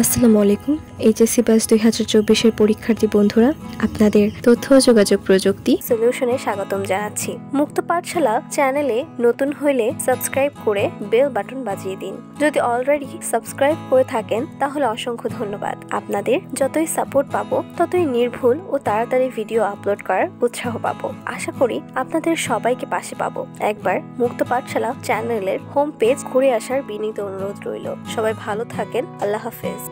আসসালামু আলাইকুম। HSC batch 2024-এর পরীক্ষার্থী বন্ধুরা, আপনাদের তথ্য ও যোগাযোগ প্রযুক্তি সলিউশনে স্বাগতম জানাচ্ছি। মুক্ত পাঠশালা চ্যানেলে নতুন হইলে সাবস্ক্রাইব করে বেল বাটন বাজিয়ে দিন। যদি অলরেডি সাবস্ক্রাইব করে থাকেন তাহলে অসংখ্য ধন্যবাদ। আপনাদের যতই সাপোর্ট পাবো ততই নির্ভুল ও তাড়াতাড়ি ভিডিও আপলোড করার উৎসাহ পাবো। আশা করি আপনাদের সবাইকে পাশে পাবো। একবার মুক্ত পাঠশালা চ্যানেলের হোম পেজ ঘুরে আসার বিনীত অনুরোধ রইল। সবাই ভালো থাকেন। আল্লাহ হাফেজ।